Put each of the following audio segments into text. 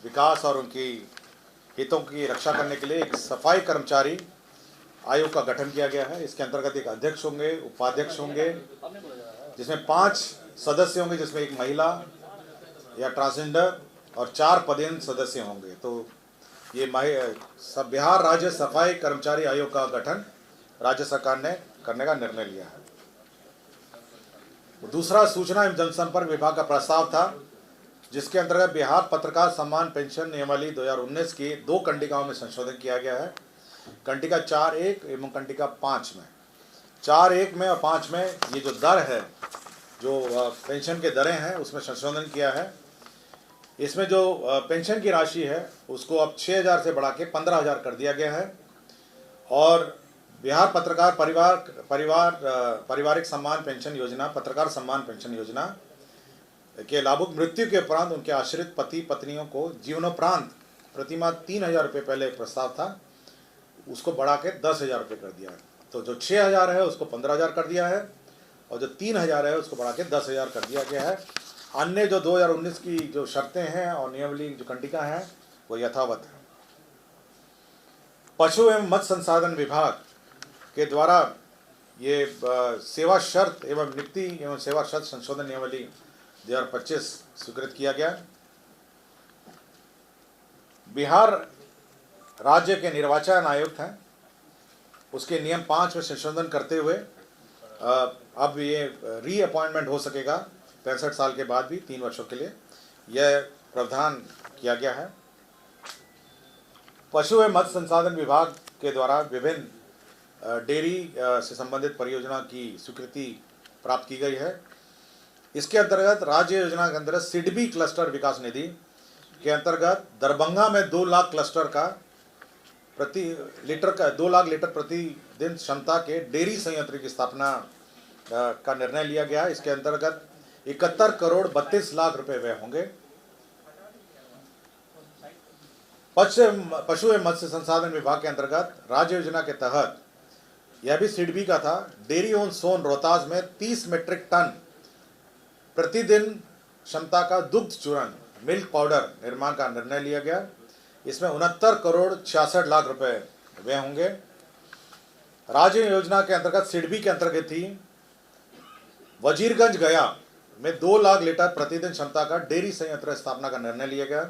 विकास और उनकी हितों की रक्षा करने के लिए एक सफाई कर्मचारी आयोग का गठन किया गया है। इसके अंतर्गत एक अध्यक्ष होंगे, उपाध्यक्ष होंगे, जिसमें 5 सदस्य होंगे, जिसमें एक महिला या ट्रांसजेंडर और 4 पदेन सदस्य होंगे। तो ये बिहार राज्य सफाई कर्मचारी आयोग का गठन राज्य सरकार ने करने का निर्णय लिया है। दूसरा सूचना एवं जनसंपर्क विभाग का प्रस्ताव था, जिसके अंतर्गत बिहार पत्रकार सम्मान पेंशन नियमावली 2019 की 2 कंडिकाओं में संशोधन किया गया है। कंडिका 4.1 एवं कंडिका 5 में 4.1 में और 5 में ये जो दर है, जो पेंशन के दरें हैं, उसमें संशोधन किया है। इसमें जो पेंशन की राशि है उसको अब 6,000 से बढ़ा के 15,000 कर दिया गया है। और बिहार पत्रकार पारिवारिक सम्मान पेंशन योजना, पत्रकार सम्मान पेंशन योजना के लाभुक मृत्यु के उपरांत उनके आश्रित पति पत्नियों को जीवनोपरांत प्रतिमाह 3,000 रुपये पहले प्रस्ताव था, उसको बढ़ा के 10,000 रुपये कर दिया है। तो जो 6,000 है उसको 15,000 कर दिया है और जो 3,000 है उसको बढ़ा के 10,000 कर दिया गया है। अन्य जो 2019 की जो शर्तें हैं और नियमावली जो कंडिका हैं वो यथावत है। पशु एवं मत्स्य संसाधन विभाग के द्वारा ये सेवा शर्त एवं नियुक्ति एवं सेवा शर्त संशोधन नियमावली 2025 स्वीकृत किया गया। बिहार राज्य के निर्वाचन आयुक्त हैं, उसके नियम 5 में संशोधन करते हुए अब ये रीअपॉइंटमेंट हो सकेगा 65 साल के बाद भी 3 वर्षों के लिए, यह प्रावधान किया गया है। पशु एवं मत्स्य संसाधन विभाग के द्वारा विभिन्न डेयरी से संबंधित परियोजना की स्वीकृति प्राप्त की गई है। इसके अंतर्गत राज्य योजना के अंतर्गत सिडबी क्लस्टर विकास निधि के अंतर्गत दरभंगा में 2 लाख क्लस्टर का 2 लाख लीटर प्रतिदिन क्षमता के डेयरी संयंत्र की स्थापना का निर्णय लिया गया। इसके अंतर्गत 71 करोड़ 32 लाख रुपए व्यय होंगे। पशु एवं मत्स्य संसाधन विभाग के अंतर्गत राज्य योजना के तहत यह भी सिडबी का था, डेयरी ऑन सोन रोहतास में 30 मीट्रिक टन प्रतिदिन क्षमता का दुग्ध चूर्ण मिल्क पाउडर निर्माण का निर्णय लिया गया। इसमें 69 करोड़ 66 लाख रुपए व्यय होंगे। राज्य योजना के अंतर्गत सिडबी के अंतर्गत थी वजीरगंज गया में 2 लाख लीटर प्रतिदिन क्षमता का डेयरी संयंत्र स्थापना का निर्णय लिया गया।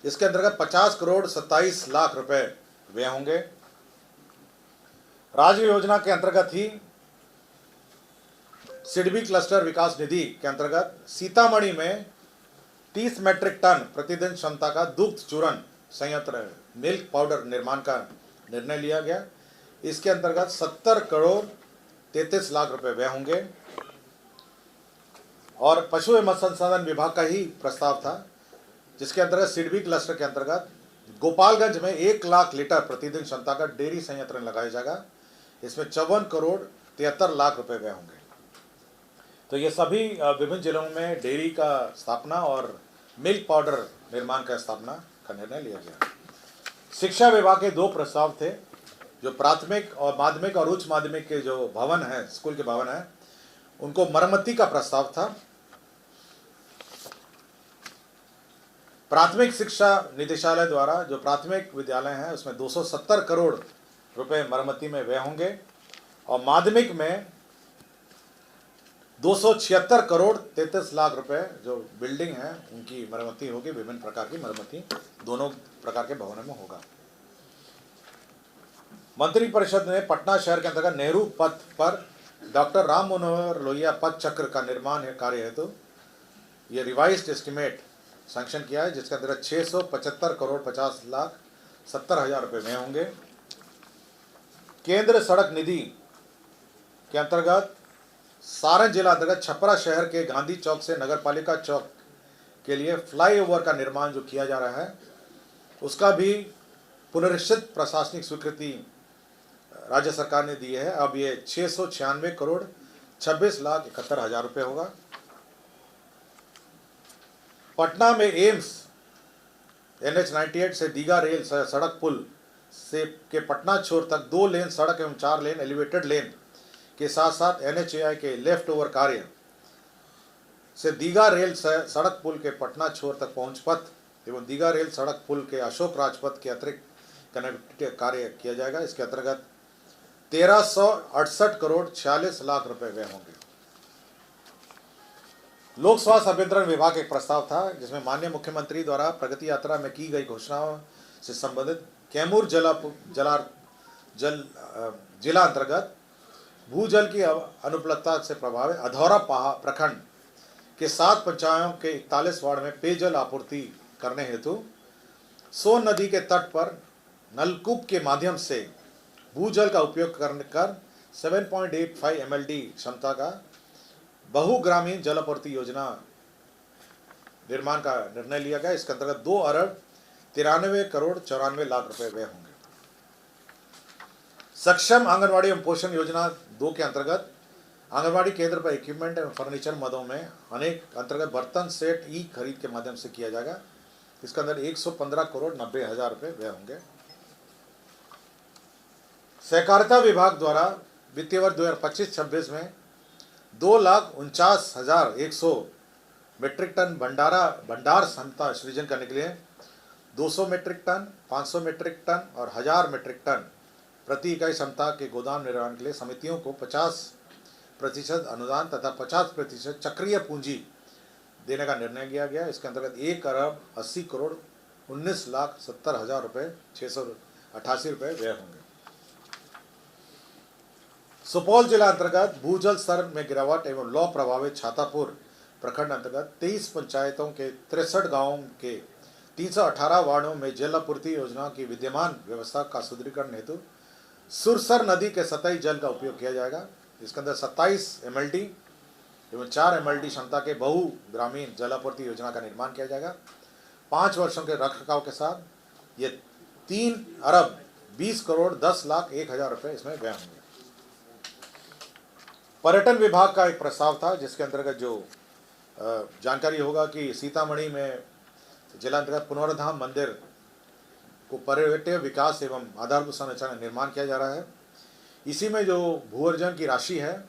इसके अंतर्गत 50 करोड़ 27 लाख रुपए व्यय होंगे। राज्य योजना के अंतर्गत ही सिडबी क्लस्टर विकास निधि के अंतर्गत सीतामढ़ी में 30 मीट्रिक टन प्रतिदिन क्षमता का दुग्ध चूर्ण संयंत्र मिल्क पाउडर निर्माण का निर्णय लिया गया। इसके अंतर्गत 70 करोड़ 33 लाख रुपए व्यय होंगे। और पशु एवं मत्स्य संसाधन विभाग का ही प्रस्ताव था, जिसके अंतर्गत सिडबी क्लस्टर के अंतर्गत गोपालगंज में 1 लाख लीटर प्रतिदिन क्षमता का डेयरी संयंत्र लगाया जाएगा। इसमें 54 करोड़ 73 लाख रुपए व्यय होंगे। तो ये सभी विभिन्न जिलों में डेयरी का स्थापना और मिल्क पाउडर निर्माण का स्थापना का निर्णय लिया गया। शिक्षा विभाग के 2 प्रस्ताव थे, जो प्राथमिक और माध्यमिक और उच्च माध्यमिक के जो भवन हैं, स्कूल के भवन हैं, उनको मरम्मती का प्रस्ताव था। प्राथमिक शिक्षा निदेशालय द्वारा जो प्राथमिक विद्यालय हैं उसमें 270 करोड़ रुपए मरम्मती में व्यय होंगे और माध्यमिक में 276 करोड़ 33 लाख रुपए जो बिल्डिंग है उनकी मरम्मती होगी। विभिन्न प्रकार की मरम्मती दोनों प्रकार के भवनों में होगा। मंत्रिपरिषद ने पटना शहर के अंतर्गत नेहरू पथ पर डॉक्टर राम मनोहर लोहिया पथ चक्र का निर्माण कार्य हेतु ये रिवाइज्ड एस्टिमेट सैंक्शन किया है, जिसके अंतर्गत 675 करोड़ 50 लाख 70 हजार रुपये में होंगे। केंद्र सड़क निधि के अंतर्गत सारण जिला अंतर्गत छपरा शहर के गांधी चौक से नगरपालिका चौक के लिए फ्लाईओवर का निर्माण जो किया जा रहा है, उसका भी पुनरीक्षित प्रशासनिक स्वीकृति राज्य सरकार ने दी है। अब ये 696 करोड़ 26 लाख 71 हजार रुपये होगा। पटना में एम्स NH 98 से दीघा रेल सड़क पुल से के पटना छोर तक 2 लेन सड़क एवं 4 लेन एलिवेटेड लेन के साथ साथ NHAI के लेफ्ट ओवर कार्य से दीघा रेल सड़क पुल के पटना छोर तक पहुंच पथ एवं दीघा रेल सड़क पुल के अशोक राजपथ के अतिरिक्त कनेक्टिविटी कार्य किया जाएगा। इसके अंतर्गत 1368 करोड़ 46 लाख रुपए व्यय होंगे। लोक स्वास्थ्य अभियंत्रण विभाग एक प्रस्ताव था जिसमें माननीय मुख्यमंत्री द्वारा प्रगति यात्रा में की गई घोषणाओं से संबंधित कैमूर जिला अंतर्गत भूजल की अनुपलब्धता से प्रभावित अधौरा प्रखंड के 7 पंचायतों के 41 वार्ड में पेयजल आपूर्ति करने हेतु सोन नदी के तट पर नलकूप के माध्यम से भूजल का उपयोग कर 7.85 MLD क्षमता का बहुग्रामीण जल आपूर्ति योजना निर्माण का निर्णय लिया गया। इसके अंतर्गत 2 अरब 93 करोड़ 94 लाख रुपए व्यय होंगे। सक्षम आंगनवाड़ी एवं पोषण योजना 2 के अंतर्गत आंगनवाड़ी केंद्र पर इक्विपमेंट एवं फर्नीचर मदों में अनेक अंतर्गत बर्तन सेट ई खरीद के माध्यम से किया जाएगा। इसके अंदर 115 करोड़ 90 हजार रुपए व्यय होंगे। सहकारिता विभाग द्वारा वित्तीय वर्ष 2025-26 में 2,49,100 मीट्रिक टन भंडार क्षमता सृजन करने के लिए 200 मीट्रिक टन, 500 मीट्रिक टन और 1000 मीट्रिक टन प्रति इकाई क्षमता के गोदाम निर्माण के लिए समितियों को 50% अनुदान तथा 50% चक्रीय पूंजी देने का निर्णय किया गया। इसके अंतर्गत 1 अरब 80 करोड़ 19 लाख 70 हजार रुपये 688 रुपये व्यय होंगे। सुपौल जिला अंतर्गत भूजल स्तर में गिरावट एवं लौ प्रभावित छातापुर प्रखंड अंतर्गत 23 पंचायतों के 63 गांवों के 318 वार्डों में जल आपूर्ति योजना की विद्यमान व्यवस्था का सुदृढ़ीकरण हेतु सुरसर नदी के सतही जल का उपयोग किया जाएगा। इसके अंदर 27 MLD एवं 4 MLD क्षमता के बहुग्रामीण जल आपूर्ति योजना का निर्माण किया जाएगा। 5 वर्षों के रखरखाव के साथ ये 3 अरब 20 करोड़ 10 लाख 1 हजार रुपये इसमें व्यय होंगे। पर्यटन विभाग का एक प्रस्ताव था जिसके अंतर्गत जो जानकारी होगा कि सीतामढ़ी में जिला अंतर्गत पुनर्धाम मंदिर को पर्यटन विकास एवं आधारभूत संरचना का निर्माण किया जा रहा है। इसी में जो भू अर्जन की राशि है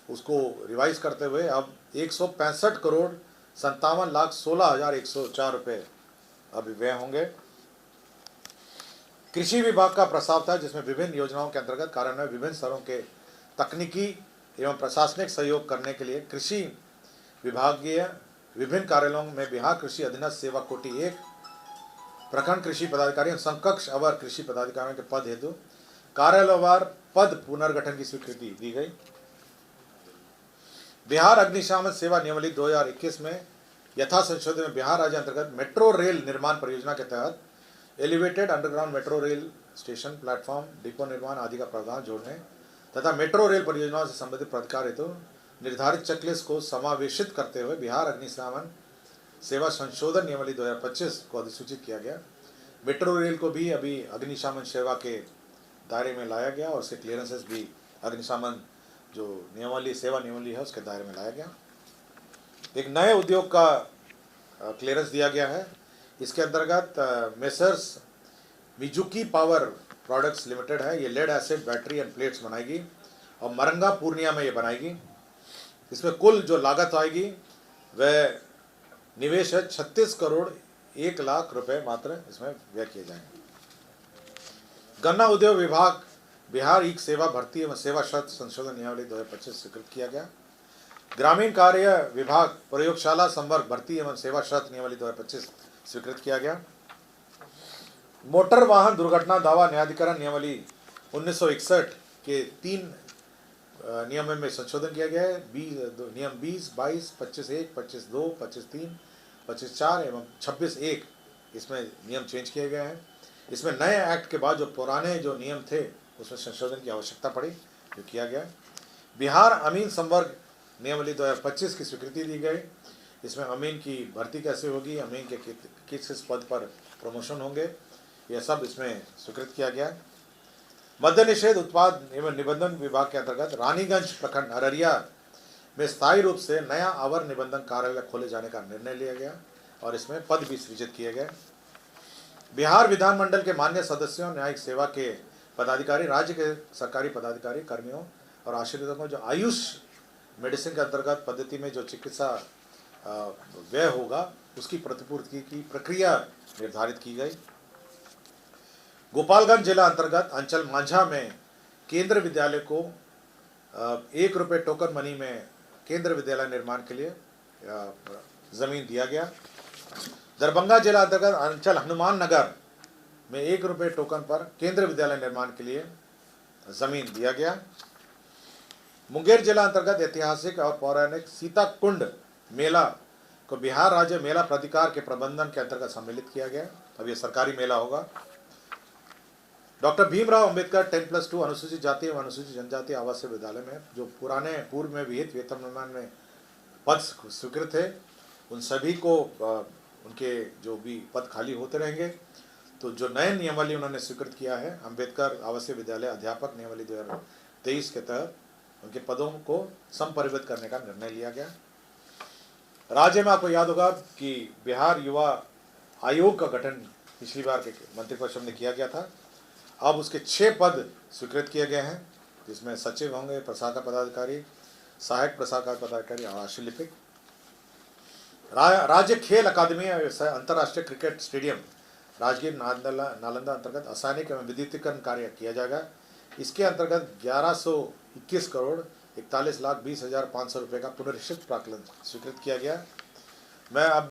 उसको रिवाइज करते हुए अब 165 करोड़ 57 लाख 16 हजार 104 रुपये अभी व्यय होंगे। कृषि विभाग का प्रस्ताव था जिसमें विभिन्न योजनाओं के अंतर्गत कार्यान्वयन विभिन्न स्तरों के तकनीकी एवं प्रशासनिक सहयोग करने के लिए कृषि विभागीय विभिन्न कार्यालयों में बिहार कृषि अधीनस्थ सेवा कोटि 1 प्रखंड कृषि पदाधिकारी और समकक्ष अवर कृषि पदाधिकारियों के पद हेतु कार्यालयवार पद पुनर्गठन की स्वीकृति दी गई। बिहार अग्निशमन सेवा नियमावली 2021 में यथा संशोधन में बिहार राज्य अंतर्गत मेट्रो रेल निर्माण परियोजना के तहत elevated underground metro rail station platform depot निर्माण आदि का प्रावधान जोड़ने तथा मेट्रो रेल परियोजनाओं से संबंधित प्राधिकार हेतु निर्धारित चेकलिस्ट को समावेशित करते हुए बिहार अग्निशमन सेवा संशोधन नियमावली 2025 को अधिसूचित किया गया। मेट्रो रेल को भी अभी अग्निशमन सेवा के दायरे में लाया गया और उसके क्लियरेंसेस भी अग्निशमन जो नियमावली सेवा नियमावली है उसके दायरे में लाया गया। एक नए उद्योग का क्लियरेंस दिया गया है। इसके अंतर्गत messrs Mizuki power products limited है, ये lead acid battery and plates बनाएगी और मरंगा पूर्णिया में ये बनाएगी। इसमें कुल जो लागत आएगी वह निवेश है 36 करोड़ 1 लाख रुपए मात्र इसमें व्यय किए जाएंगे। गन्ना उद्योग विभाग बिहार ईक सेवा भर्ती एवं सेवा शर्त संशोधन नियमावली 2025 स्वीकृत किया गया। ग्रामीण कार्य विभाग प्रयोगशाला संवर्ग भर्ती एवं सेवा शर्त नियमावली 2025 स्वीकृत किया गया। मोटर वाहन दुर्घटना दावा न्यायाधिकरण नियमावली 1961 के 3 नियम में संशोधन किया गया है। नियम 20, 22, 25(1), 25(2), 25(3), 25(4) एवं 26(1) इसमें नियम चेंज किए गए हैं। इसमें नए एक्ट के बाद जो पुराने जो नियम थे उसमें संशोधन की आवश्यकता पड़ी जो किया गया। बिहार अमीन संवर्ग नियमावली 2025 की स्वीकृति दी गई। इसमें अमीन की भर्ती कैसे होगी, अमीन के किस पद पर प्रमोशन होंगे, यह सब इसमें स्वीकृत किया गया। मद्य निषेध उत्पाद एवं निबंधन विभाग के अंतर्गत रानीगंज प्रखंड अररिया में स्थायी रूप से नया अवर निबंधन कार्यालय खोले जाने का निर्णय लिया गया और इसमें पद भी सृजित किए गए। बिहार विधानमंडल के मान्य सदस्यों, न्यायिक सेवा के पदाधिकारी, राज्य के सरकारी पदाधिकारी, कर्मियों और आश्रितों को जो आयुष मेडिसिन के अंतर्गत पद्धति में जो चिकित्सा व्यय होगा उसकी प्रतिपूर्ति की प्रक्रिया निर्धारित की गई। गोपालगंज जिला अंतर्गत अंचल मांझा में केंद्र विद्यालय को 1 रुपये टोकन मनी में केंद्र विद्यालय निर्माण के लिए जमीन दिया गया। दरभंगा जिला अंतर्गत अंचल हनुमान नगर में 1 रुपये टोकन पर केंद्र विद्यालय निर्माण के लिए जमीन दिया गया। मुंगेर जिला अंतर्गत ऐतिहासिक और पौराणिक सीता कुंड मेला को बिहार राज्य मेला प्राधिकार के प्रबंधन के अंतर्गत सम्मिलित किया गया। अब यह सरकारी मेला होगा। डॉक्टर भीमराव अंबेडकर 10+2 अनुसूचित जाति एवं अनुसूचित जनजाति आवासीय विद्यालय में जो पुराने पूर्व में विहित वेतन निर्माण में पद स्वीकृत थे उन सभी को उनके जो भी पद खाली होते रहेंगे। तो जो नए नियमावली उन्होंने स्वीकृत किया है अम्बेडकर आवासीय विद्यालय अध्यापक नियमावली 2023 के तहत उनके पदों को संपरिवर्तित करने का निर्णय लिया गया। राज्य में आपको याद होगा कि बिहार युवा आयोग का गठन पिछली बार के मंत्रिपरिषद में किया गया था। अब उसके 6 पद स्वीकृत किए गए हैं जिसमें सचिव होंगे, प्रशाखा पदाधिकारी, सहायक प्रशाखा पदाधिकारी और आशुलिपिक। राज्य खेल अकादमी अंतर्राष्ट्रीय क्रिकेट स्टेडियम राजगीर नालंदा अंतर्गत आसानी एवं विद्युतीकरण कार्य किया जाएगा। इसके अंतर्गत 1121 करोड़ 41,20,500 रुपये का पुनरीक्षित प्राक्कलन स्वीकृत किया गया। मैं अब